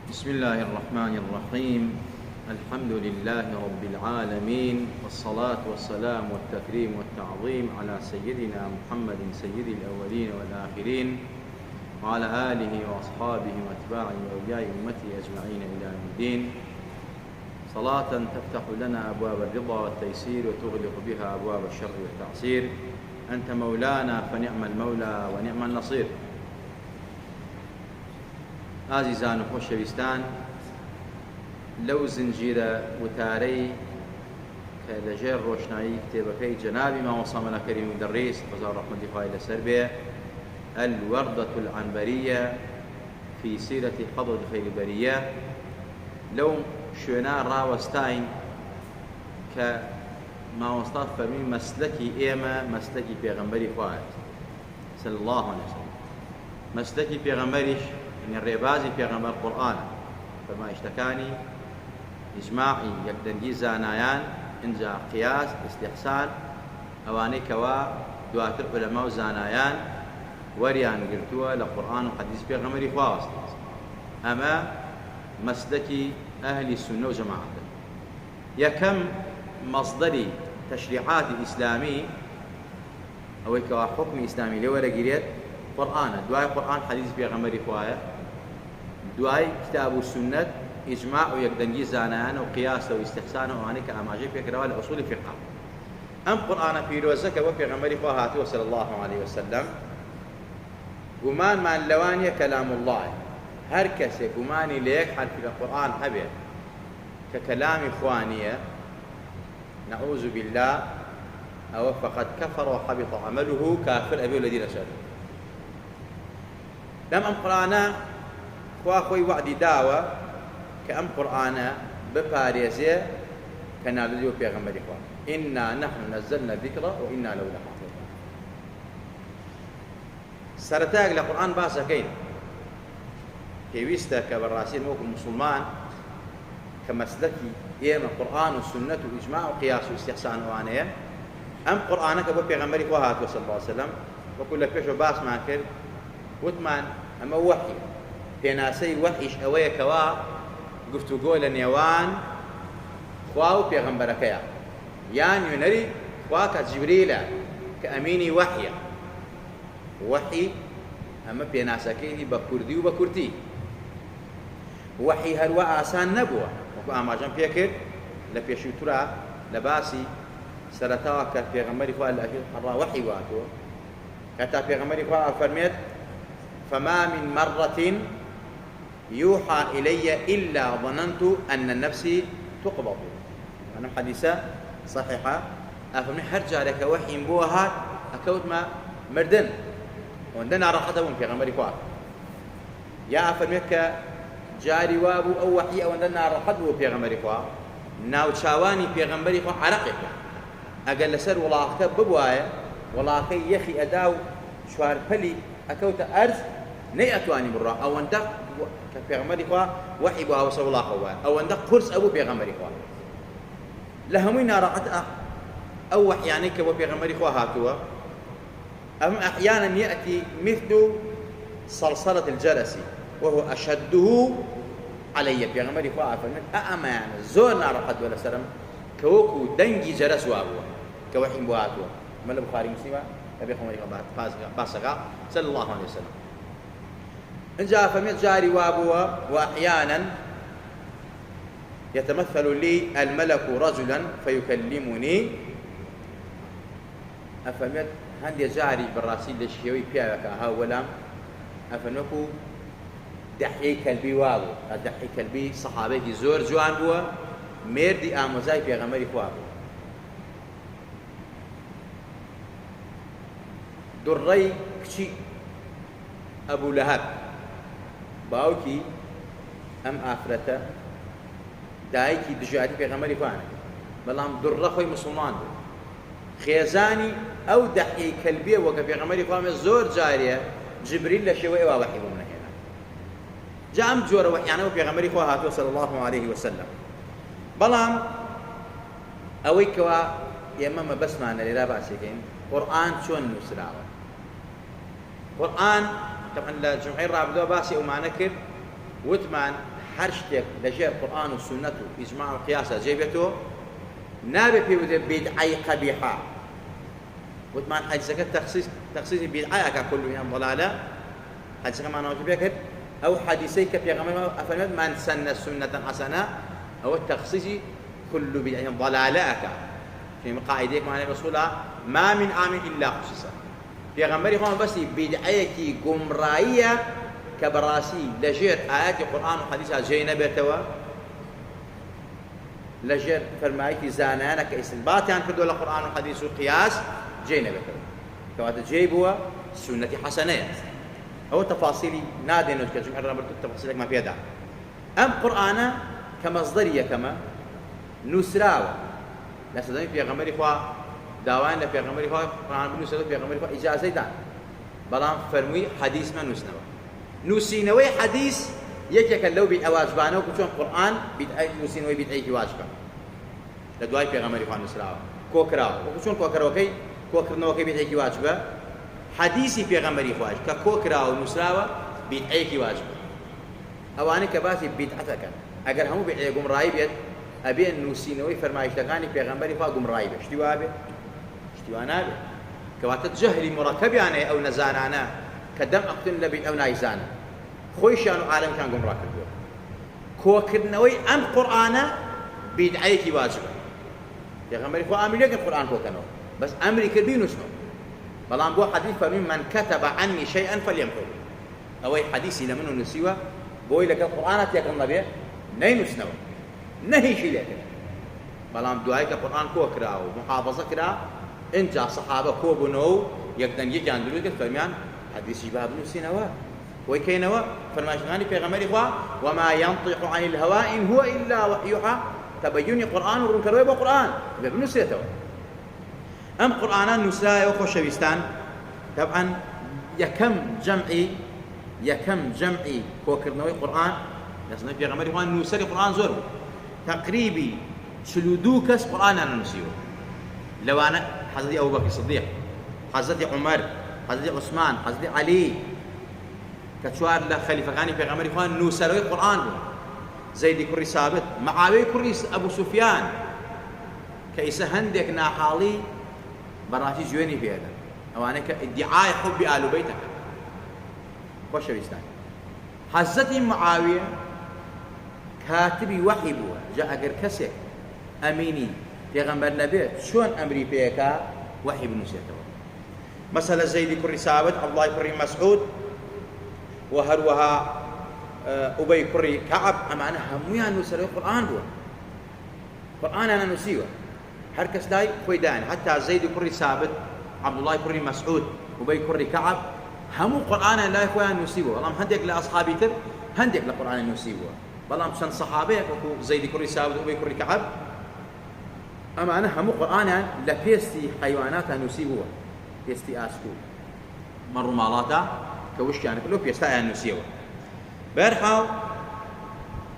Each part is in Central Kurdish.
بسم الله الرحمن الرحيم. الحمد لله رب العالمين، والصلاة والسلام والتكريم والتعظيم على سيدنا محمد سيد الأولين والآخرين، وعلى آله وأصحابه وأتباعه وأولياء أمته أجمعين إلى يوم الدين. صلاة تفتح لنا أبواب الرضا والتيسير وتغلق بها أبواب الشر والتعسير. أنت مولانا فنعم المولى ونعم النصير. ئازیزان و خۆشەویستان، لەو زنجیرە وتارەی کە لەژێر ڕۆشنایی کتێبەکەی جەنابی مامۆستا مەلا کەریم دەڕیس ڕەزا و ڕەحمەتی خوای لەسەر بێ، الوردة العنبرية في سيرة حضرة خير البرية، لەو شوێنە ڕاوەستاین کە مامۆستا فەرمی مەسلەکی ئێمە مەسلەکی پێغەمبەری خوایە صلی الله عليه وسلم. مەسلەکی پێغەمبەریش يعني الرێبازی پێغەمبەر قورئانە، فەرمایشتەکانی ئیجماعی یەکدەنگی زانایان، ئینجا قیاس، ئیستیحسان، ئەوانەی کەوا دواتر عولەما و زانایان وەریان گرتووە لە قورئان و حەدیث پێغەمبەری خوا وەستاز. ئەمە مەسلەکی ئەهلی سونە و جەماعەتە. یەکەم مەصدەری تەشریعاتی ئیسلامی ئەوەی کەوا حوکمی ئیسلامی لێ وەرەگیرێت قورئانە، دوای قورئان حەدیث پێغەمبەری خوایە، دوای کتاب و سنت ئیجماع و یەکدەنگی زانایان و قیاس و ئیستیحسان و ئەوانەی کە ئاماژەی پێکراوە لە ئوسوڵی فقه. ئەم قورئانە پیرۆزە کە بۆ پێغەمبەری خوا هاتووە صلی الله عليه وسلم، گومانمان لەوانیە کەلام اللهە. هەر کەسێک گومانی لە یەک حرفی لە قورئان هەبێت کە کەلامی خوا نییە، نەعوذ بالله، ئەوە فقد كفر وحبط عمله، كافر ئەبێ لە دینە شەر. لەم ئەم قورئانە خوا خۆی وعدی داوە کە ئەم قورئانە بپارێزێ کە ناردووە پێغەمبەری خوا. ئینا نەحن نەزەلنا الذیکر وئینا لەهو لەحافظون. سەرەتایەک لە قورئان باسەکەین، پێویستە کە بەڕاستی وەکو موسڵمان کە مەسلەکی ئێمە قورئان و سنەت و ئیجماع و قیاس و ئیستیحسان ئەوانەیە، ئەم قورئانە کە بۆ پێغەمبەری خوا هاتووە صلی الله عليه وسلم، وەکو لە پێشەوە باسمان کرد، وتمان ئەمە وەحی، پێناسەی وەحیش ئەوەیە کەوا گفتوگۆ لە نێوان خوا و پێغەمبەرەکەیە، یان نوێنەری خوا کە جیبریلە کە ئەمینی وەحیە. وەحی ئەمە پێناسەکەی بە کوردی و بە کورتی. وەحی هەروە ئاسان نەبووە، وەکو ئاماژەم پێ کرد لە پێشووترا لە باسی سەرەتاوە کە پێغەمبەری خوا لە ئەخیر هەڕا وەحی واتوە، کەتا پێغەمبەری خوا فەرمێت فما من مرة يوحى إلي إلا ظننت أن نفسي تقبض. أنا حديثة صحيحة أفهمني حرجة وحي بوها أكوت ما مردن وندنا راحتهم في غمر كوار يا أفهمك جاري وابو أو وحي أو ندنا راحته في غمر كوار ناو شاواني في غمر كوار عرقك أقل سر والله ببوايا والله يخي أداو شوار بلي أكوت أرز نيأتواني برا أو أنت كبيغمبري خوا وحي بها وصلى الله خواه أو أنت قرص أبو بيغمبري خوا لهمين راحت أو وحياني كبو بيغمبري خوا هاتوا. أم أحيانا يأتي مثل صلصلة الجرس وهو أشده علي بيغمبري خوا فمن أمان زورنا راحت ولا سلام كوكو دنجي جرس وابوا كوحي بواتوا من البخاري مسلمة أبي خمري باسقا صلى الله عليه وسلم. إن جاء فمن جاري وابوا وأحيانا يتمثل لي الملك رجلا فيكلمني أفهمت هندي جاري بالراسي للشيوي بياك هاولا أفهمكو دحي كلبي وابو دحي كلبي صحابي زور جوان بوا ميردي آموزاي بيغمري خوابو دري كشي أبو لهب باوكي أم آفرته دايكي دجاتي بيغمري خوانك بلام در خوي مسلمان بو خيزاني أو دحي كلبية وقف بيغمري خوانك زور جارية جبريل لشوي ووحي بمنا هنا جاء أم جورة وحيانا وبيغمري خواه صلى الله عليه وسلم. بلام أويكوا يمما بس معنا للا بأسكين قرآن شون نسراوه قرآن طبعا لجمعين رابدوا باسي وما نكر وثمان هەر شتێک لەژێر قورئان و سونەت و ئیجماع و قیاسە جێبێتەوە نابێت پێی وتێ بیدعەی قەبیحە وتمان حەدیثەکە تەخسیصی بیدعەیەکە کولوهیان ضەلالە حەدیثەکەمانەوە پێ کرد ئەو حەدیثەی کە پێغەمبەر ئەفەرمێت من سەنە سونەتەن حەسەنە ئەوە تەخسیصی كل بدعة ضلالة في قاعدة معنى رسولها ما من عام إلا خصيصا في غمري هم بس بدعة جمرائية كبراسي لجير آيات القرآن وحديث جينة توا لجير فرمايك زانانا كإستنباط يعني كدول القرآن وحديث وقياس جينة توا كوات جيبوا سنة حسنة أو تفاصيل نادي نذكر شو حرنا برضو التفاصيل ما فيها داعي أم قرآن كمصدرية كما نوسراوە لە سەردەمی پێغەمبەری خوا داوایان لە پێغەمبەری خوا قورئان بنووسێت و پێغەمبەری خوا ئیجازەی دان بەڵام فەرمووی حەدیثمە نووسنەوە نووسینەوەی حەدیث یەکێکە لەو بیدعە واجبانە وەکو چۆن قورئان نووسینەوەی بیدعەیەکی واجبە لە دوای پێغەمبەری خوا نووسراوە کۆکراوە وەکو چۆن کۆکردنەوەکەی بیدعەیەکی واجبە حەدیثی پێغەمبەری خوایش کە کۆکراوە و نووسراوە بیدعەیەکی واجبە ئەوانەی کە باسی بیدعەتەکەن ئەگەر هەموو بیدعەیە گومڕایی بێت ئەبێن نووسینەوەی فەرمایشتەکانی پێغەمبەری خوا گومڕایی بێت شتی وا بێت شتی وا نابێت کەواتە جەهلی مڕەکەبیانەیە ئەو نەزانانە کە دەم ئەقتن لە بیت ئەو نایزانە خۆیشیان و عالەمەکان گومڕا کردووە کۆکردنەوەی ئەم قورئانە بیدعەیەکی واجبە پێغەمبەری خوا ئەمری نەکرد قورئان کۆکەنەوە بەس ئەمری کرد بینووسنەوە بەڵام بۆ حەدیث فەرمی من كتب عني شيئا فليمحوه ئەوەی حەدیثی لە من و نووسیوە بۆی لەگەڵ قورئانە تێکەڵ نەبێ نەینووسنەوە نهيشي لك بلام دعائك القرآن كو كراو محافظة كرا انجا صحابة كو بنو يقدن يجان دلوك فرميان حديث شباب نسينوا ويكينوا فرماشغاني في غمر إخوة وما ينطق عن الهوى إن هو إلا وحيها تبين القرآن ورنكروي بقرآن بنسيته أم قرآن نساء وخو شبيستان طبعا يكم جمعي كو كرنوي قرآن لسنا في غمر إخوة نساء القرآن زور تقريبي شلودو كس قرآن أنا نسيه لو أنا حضرتي أبو بكر الصديق حضرتي عمر حضرتي عثمان حضرتي علي كشوار لخليفة كاني في غمر إخوان نوسروي قرآن زيد كري ثابت معاوية كري أبو سفيان كيسا هندك ناحالي براتي جويني في هذا أو أنا كادعاء حب آل بيتك خوش بيستان حضرتي معاوية كاتبي وحي بوا جاء أجر كسر أميني پیغمبر نبي شون أمري بيكا وحي بنسيته مثلا زيد كري ثابت عبد الله كري مسعود وهروها أبي كري كعب أما أنا هميا نسر القرآن بوا القرآن أنا نسيه هركس داي خويدان حتى زيد كري ثابت عبد الله كري مسعود أبي كري كعب همو قرآن لا يخوان نسيه والله هندك لأصحابي تر هندك لقرآن نسيه بلام شن صحابه وكو زيد كري ثابت وابي كري كعب اما انا همو قرانا لبيستي حيوانات نسيبوا بيستي اسكو مروا مالاتا كوش يعني كله بيستا نسيبوا برحاو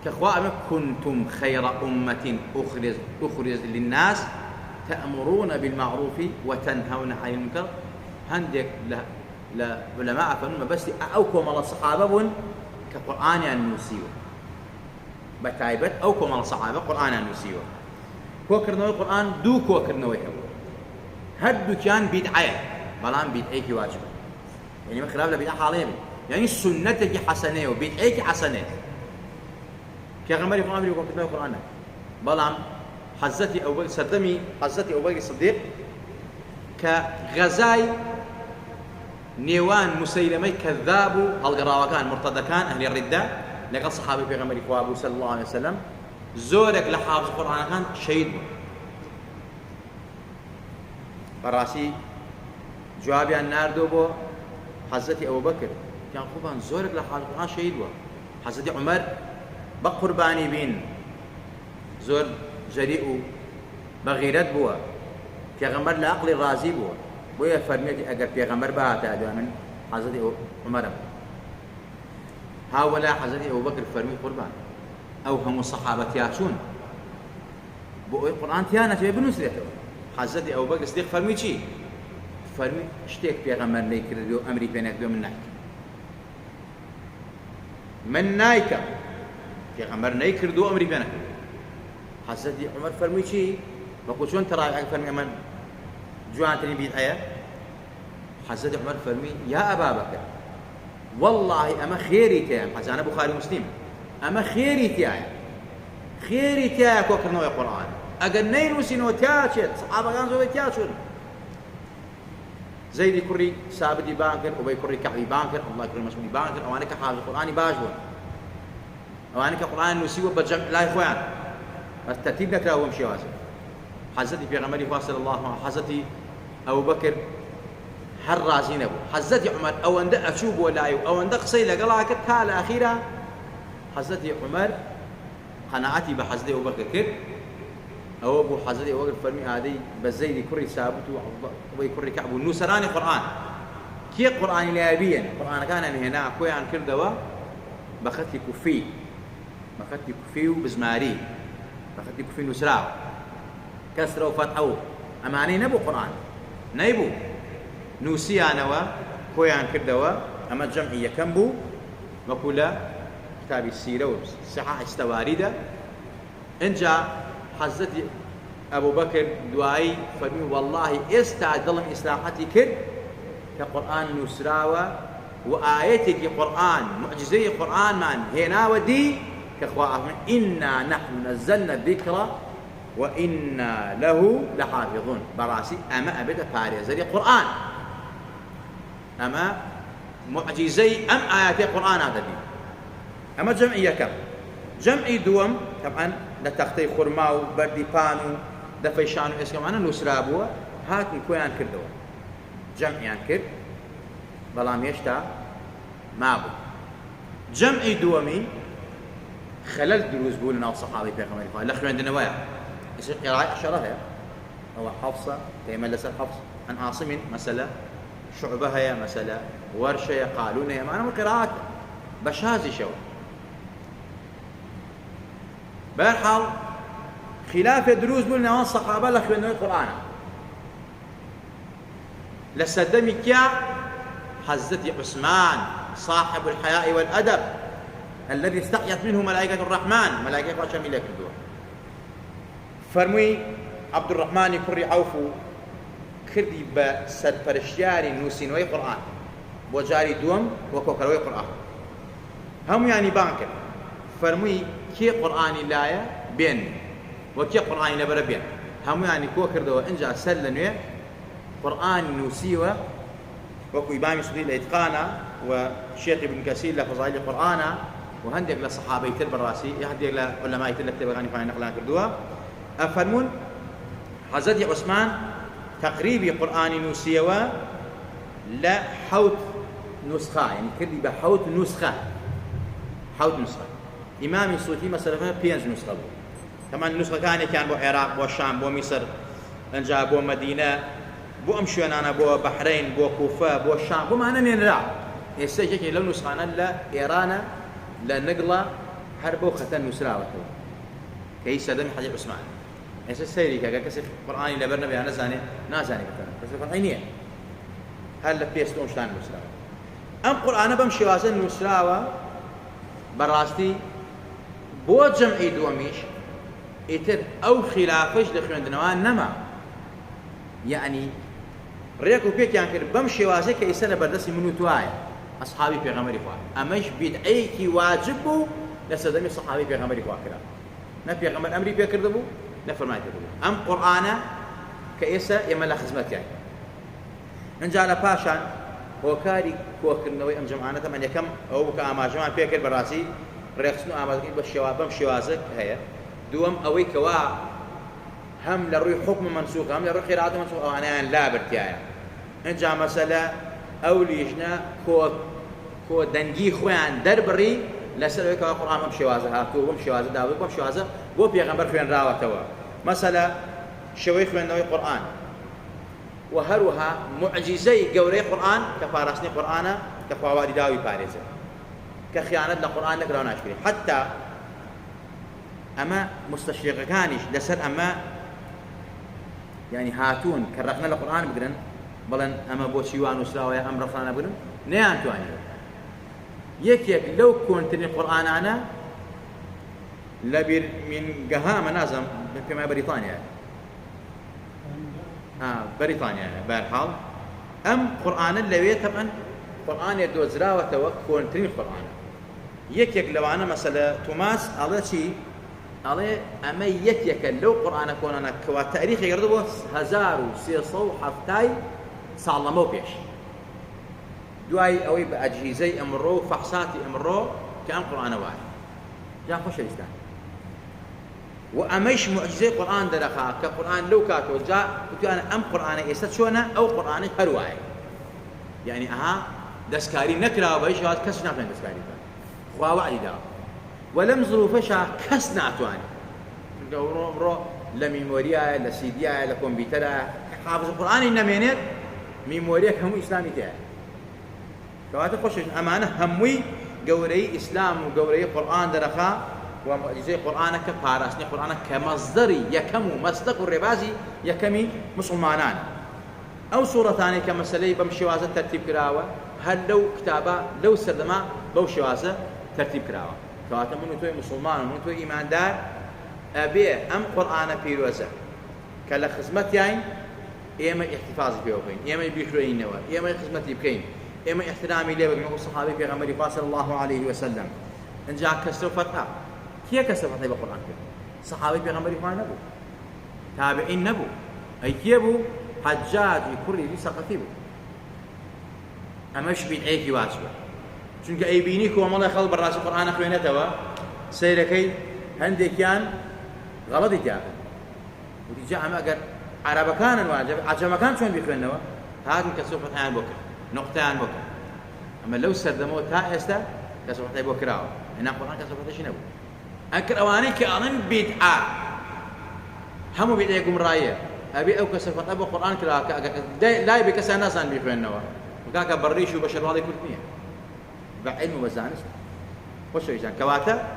كاخوان كنتم خير امه اخرج للناس تأمرون بالمعروف وتنهون عن المنكر هندك لا علماء فنون بس اوكم على الصحابه كقران النسيبوا بتايبت أو كمان الصحابة قرآن نسيوه كوكرنوي القرآن دو كوكرنوي هدو كان بدعة بلان بدعة واجب يعني ما خلاف لبدعة حاليا يعني سنتك حسنة وبدعة حسنة كغمري قرآن بيقول كوكرنوي القرآن بلان حزتي أو بقى سردمي حزتي أو بقى الصديق كغزاي نيوان مسيلمي كذاب هالقراوة كان مرتدى كان أهل الردة لقد صحابي في غمر إخوابه صلى الله عليه وسلم زورك لحافظ القرآن كان شهيد براسي جوابي النار دوبو حزتي أبو بكر كان خوبان زورك لحافظ القرآن شهيد حزتي عمر بقرباني بين زور جريء بغيرت بوا في غمر لأقل الرازي بوا بويا فرميتي أقر في غمر باتا من حزتي عمر هؤلاء حضرت أبو بكر فرمي قربان أو هم الصحابة ياشون بقول القرآن تيانا تبي بنسلته حضرت أبو بكر صديق فرمي شيء فرمي اشتيك بيغمر ليك ردو أمري بينك دو من نايك پێغەمبەر نەیکردو ئەمری پێ نەکرد حەزرەتی عومەر فەرمووی چی وەکو چۆن تەڕاوی فەرمی ئەمە جوانترین بیدعەیە حەزرەتی عومەر فەرمی یا ئەبا بەکر والله ئەمە خێری تایە حەزانە بوخاری موسلیم ئەمە خێری تایە کۆکردنەوەی قورئان ئەگەر نەینووسینەوە تیاچێت سەحابەکان زۆربەی تیاچون زەیدی کوڕی سابتی بان کرد ئوبەی کوڕی کەعبی بان کرد عەبدوڵای کوڕی مەسعودی بان کرد ئەوانە کە حافظ قورئانی باش بوون ئەوانە کە قورئان نووسیوە بە جەمع لای خۆیان بەس تەرتیب نەکراوە بەم شێوازە حەزرەتی پێغەمبەری خوا صلی الله علیه حەزرەتی ئەبوبەکر هەر ڕازی نەبوو حەزرەتی عومەر ئەوەندە ئەچوو بۆ لای و ئەوەندە قسەی لەگەڵا کرد تا لە ئەخیرا حەزرەتی عومەر قەناعەتی بە حەزرەتی ئەبوبەکر کرد ئەوە بوو حەزرەتی ئەبوبەکر فەرمی ئادەی بە زەیدی کوڕی سابت و ئوبەی کوڕی کەعب و نووسەرانی قورئان کێ قورئانی لایەبیەن قورئانەکانیان هێنا خۆیان کردەوە بە خەتی کوفی و بزماری بە خەتی کوفی نووسراوە کەسرە و فەتحە و ئەمانەی نەبوو قورئان نەیبوو نووسیانەوە خۆیان کردەوە ئەمە جەمعی یەکەم بوو وەکو لە کتابی سیرە و صحاح ئیستەواریدە ئینجا حەزرەتی ئەبوبەکر دوایی فەرمی واللهی ئێستا دڵم ئیسلاحەتی کرد کە قورئان نووسراوە و ئایەتێکی قورئان معجزەی قورئانمان هێناوە دی کە خوا ئەفەرمێ ئینا نەحن نەزەلنا الذیکر وئینا له لحافظون بەڕاستی ئەمە ئەبێتە پارێزەری قورئان ئەمە معجزەی ئەم ئایەتەی قورئانە دەبی ئەمە جەمعی یەکەم جەمعی دووەم طبعاً لە تەختەی خورما و بەردی پان و دەفەی شان و ئێسکەمانە نووسرا بووە هاتن کۆیان کردەوە جەمعیان کرد بەڵام هێشتا مابوو جەمعی دووەمی خەلەل دروست بوو لەناو سەحابەی پێغەمبەری خوا لە خوێندنەوەیە قراءة عشرة هي أو حفصة كما لسه حفص عن عاصم مسألة شعبة هي مسألة ورشة قالون هي معنا قراءات بشازي شو بهالحال خلاف دروز بولنا وان صحابة لخوانوا القرآن لسدمي كيا حزتي عثمان صاحب الحياء والأدب الذي استحيت منه ملائكة الرحمن ملائكة راشا ملك الدور فرمووی عەبدوڕەحمانی کوڕی عەوف و کردی بە سەرپەرشتیاری نووسینەوەی قورئان بۆ جاری دووەم بۆ کۆکەرەوەی قورئان هەموویانی بان کرد فەرمووی کێ قورئانی لایە بێن و کێ قورئانی لەبەرە بێن هەموویانی کۆ کردەوە ئینجا سەر لە نوێ قورئانی نووسیوە وەکو ئیمامی سوودی لە ئیتقانە و شێخ ابن کەسیر لە فەزایلی قورئانە و هەندێک لە سەحابەی تر بەڕاستی هەندێک لە عولەمای تر لە کتێبەکانی خۆیان نەقلان کردووە ئەفەرمون حەزرەتی عوسمان تەقریبی قورئانی نووسیەوە لە حەوت نوسخە یعنی کردی بە حەوت نوسخە ئیمامی سووتی مەسەلەفە 5 نوسخە بوو تەمان نوسخەکانێکیان بۆ عێراق بۆ شام بۆ میسر ئەنجا بۆ مەدینە بۆ ئەم شوێنانە بۆ بەحرەین بۆ کوفە بۆ شام بۆمانە نێنرا ئێستا یەکێک لەو نوسخانە لە ئێرانە لە نەگڵە هەر بۆ خەتە نووسراوەتەوە کە هیچ سەردەمی حەزرەتی عوسمان ئێستا سەیری کە کەسێک قورئانی لەبەر نەبێ نازانێت کەسێک قورئانی نییە هەر لە پێستۆم شتان نووسراوە ئەم قورئانە بەم شێوازە نووسراوە بەڕاستی بۆ جەمعی دووەمیش ئیتر ئەو خلافەش لە خوێندنەوە نەما یعنی ڕێک و پێکیان کرد بەم شێوازەی کە ئێستا لە بەردەستی من و توایە ئەصحابی پێغەمبەری خوا ئەمەش بیدعەیەکی واجب بوو لە سەردەمی سەحابەی پێغەمبەری خوا کرا نە پێغەمبەر ئەمری پێ کردبوو نە فەرمانی پێ کردبوو ئەم قورئانە کە ئێستا ئێمە لە خزمەتیان ئەنجا لە پاشان هۆکاری کۆکردنەوەی ئەم جەمعانە تەمەن یەکەم ئەوە بوو کە ئاماژەمان پێ کرد بەڕاستی ڕێخستن و ئامادەکردن بەم شێوازە هەیە دووەم ئەوەی کەوا هەم لە ڕووی حکم منسوخ هەم لە ڕووی قیراءەت منسوخ ئەوانەیان لابرتیایە ئەنجا مەسەلە ئەو لیژنە کۆ دەنگی خۆیان دەربڕی لەسەر ئەوەی کەوا قورئان بەم شێوازە هاتووە بەم شێوازە داوای بەم شێوازە بۆ پێغەمبەر خوێنراوەتەوە مەسەلە شێوەی خوێندنەوەی قورئان و هەروەها معجزەی گەورەی قورئان کە پاراستنی قورئانە کە خواوادی داوی پارێزە کە خیانەت لە قورئان نەکراوە ناشکری حتا ئەمە مستەشریقەکانیش لەسەر ئەمە یعنی هاتوون کە ڕەخنە لە قورئان بگرن بەڵێن ئەمە بۆچی وان نووسراوەیە ئەم ڕەخنانە بگرن نەیانتوانیوە یەکێک لەو کۆنترین قورئانانە من قهامة نازم فيما بريطانيا بريطانيا بارحال أم قرآن اللي طبعا قرآن يدوزرا وتوكل ترين قرآن يك لو أنا مثلا توماس على شيء على أما يك لو قرآن كون أنا كوا تاريخ يردو 1370 سال مو بيش دواي أوي بأجهزة أمرو فحصاتي أمرو كان قرآن واحد جاء خوش الإسلام وأمش معجزة قرآن درخا كقرآن لو كاتو جاء قلت أنا أم قرآن إيست شونا أو قرآن هرواي يعني دسكاري نكرا وبيش هاد كسنا فين دسكاري خوا وعدي دا ولم ظروفشا كسنا تواني رو لميموريا لسيديا لكمبيوترا حافظ القرآن إنمينيت ميموريا هم إسلامي تاعي كواتي خوش أمانة هموي قوري إسلام وقوري قرآن درخا ومعجزة قرآنك باراسني قرآنك كمصدري يكمو مصدق الربازي يكمي مسلمانان أو سورة ثانية كمسألة بمشوازة ترتيب كراوة هل لو كتابة لو سردما بوشوازة ترتيب كراوة كواتا منو توي مسلمان ومنو توي إيمان دار أبي أم قرآن بيروزة كلا خزمت يعني إيما احتفاظي فيه وكين إيما بيشروين نوا إيما خزمتي بكين إيما احترامي ليه وقنقو الصحابي في غمري صلى الله عليه وسلم إن جاء كسر فتحة كيف كسر فتحة بالقرآن فيه صحابي في غمري فان نبو تابعين نبو أي كيبو حجاج يكري لي سقطيبو أمش بين أيكي واجبه چونك أي بينيك ومالله خلق براس القرآن خوينتوا سيركي هندي كان غلطي جاب ودي جاء ما قال عرب كان الواجب عجم كان شلون بيخوينوا هذا كسر فتحة بكر نقطة بكر أما لو سردموا تا استا كسر فتحة بكراو هنا القرآن كسر فتحة شنو أكر أواني كأنن بدعة هم بدعة قمراية أبي أو كسر فتحة بالقرآن كلا لا يبي كسر ناس عن بيخوينوا وكاك بريش وبشر والله كل مية بعلم وزانس وشو يجان كواتا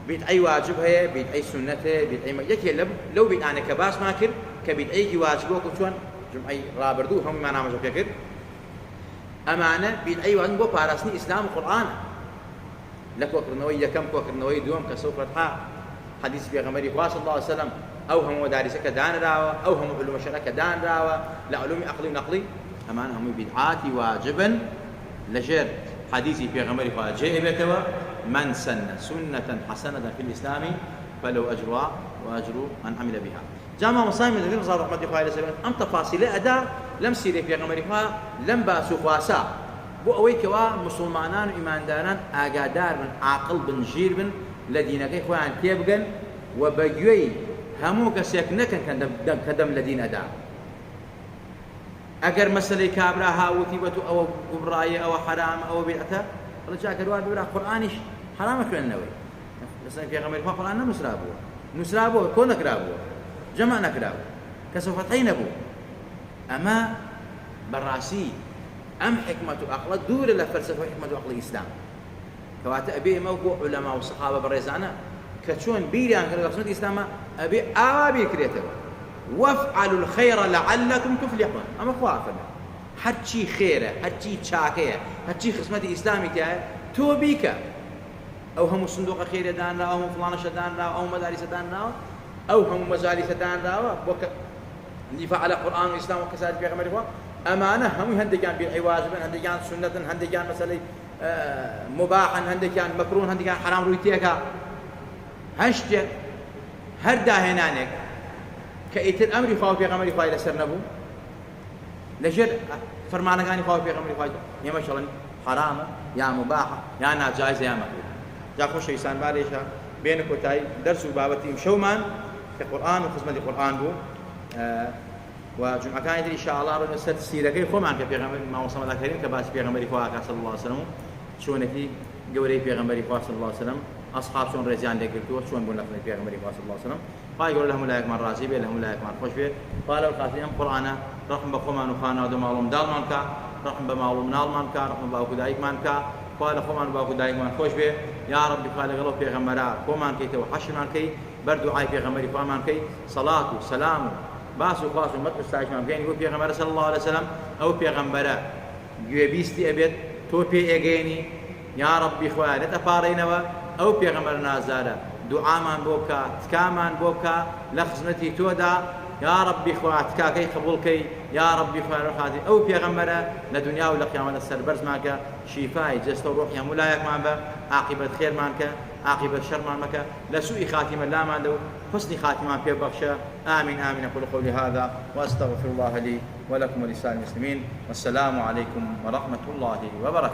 بيت أي واجب هي بيت أي سنة بيت أي يكي لو بيت أنا كباس ماكر كبيت أي واجب وكتوان جمعي رابردو هم ما نعمل كذا أمانة بيت أي واجب بارسني إسلام القرآن لك وكرنوية كم وكرنوية دوم كسوف فتحة حديث في غمري صلى الله عليه وسلم أو هم مدارس كدان راوة أو هم علوم الشرع كدان راوة لا علوم عقلي ونقلي أمانة هم بدعاتي واجبا لجر حديثي في غمري جاء بيتوا من سن سنة حسنة في الإسلام فلو أجرها وأجر من عمل بها جامع مصايم النبي صلى الله عليه وسلم أم تفاصيل أداء لم سيري في غمري لم باسوا خواسا بو أوي كوا مسلمانان وإيمان داران آقادار من عاقل بن جير بن الذين كي خوان تيبقن وبقيوي همو كسيكنكن كدم الذين أداء أجر مسألة كابرا هاوتي أو قبراية أو حرام أو بدعة رجع كرواد برا قرآنش حرام كل النوي بس في غمر القرآن نسرابه كون كرابه جمع نكرابه كسفتين أبو أما براسي أم حكمة عقل دور لفلسفة حكمة عقل الإسلام كوات أبي موقع علماء والصحابة بريزانا كتشون بيريان كلا سنة الإسلام أبي آبي كريته وافعلوا الخير لعلكم تفلحون أما خوافنا هرچی خيره هرچی چاکه هرچی خدمت اسلامی که تو بیکه او هم صندوق خیر دان را او هم فلانش دان را او مدارس دان را او هم مجالس دان را وك دفاع على القرآن والإسلام وكذلك في غمره أمانة هم هندجان بالعواز بن هندجان سنة هندجان مسألة مباحا هندجان مكروه هندجان حرام رويتيكا هشت هردا هنانك كأيت الأمر فاو في غمره فايل سرنبو لجر فرمانا كاني خواهي في غمري خواهي يا ما شاء الله حرام يا مباحة يا ناجائز يا مكروه جا خوش إنسان باريشا بينك وتاي درس وبابتي مشومان كقرآن وخدمة القرآن بو وجمعة كانت إن شاء الله رجل سد سيرة كي خو معك في غمري ما وصل الله كريم كباس في غمري خواهي صلى الله عليه وسلم شون في جوري في غمري خواهي صلى الله عليه وسلم أصحاب شون رجال لقيتوا شون بقول لك في غمري خواهي صلى الله عليه وسلم فيقول لهم لا يكمل راسي بي لهم لا يكمل خوش بي قالوا القاسم قرآن رحم بخومان وخانا ودو معلوم دال مانكا رحم بمعلوم نال مانكا رحم باوكو دايك مانكا قال خومان باوكو دايك مان خوش بي يا رب قال غلو في غمرا خومان كي تو حشر مان كي بردو عاي في غمري فامان كي صلاة سلام باسو قاسو مت مستعش مان كي يقول في غمرا صلى الله عليه وسلم او في غمرا يبيستي ابيت تو في اجيني يا رب خوالي تفارينوا او في غمرا نازالا دوعامان بۆ بکە تکامان بۆ بکە لە خزمەتی تۆدا یا ربی خوا تکاکەی قبولکەی یا ربی خوا ڕخاتی ئەو پێغەمبەرە لە دنیا و لە قیامەتە سەربەرزمانکە شیفای جەستە و ڕۆحی هەموو لایەکمان بە عاقبەت خێرمان کە عاقبەت شەرمان مەکە لە سوئی خاتیمە لامان دە و حسنی خاتیمان پێ بەخشە آمين آمين أقول قولي هذا وأستغفر الله لي ولكم ولسائر المسلمين والسلام عليكم ورحمة الله وبركاته.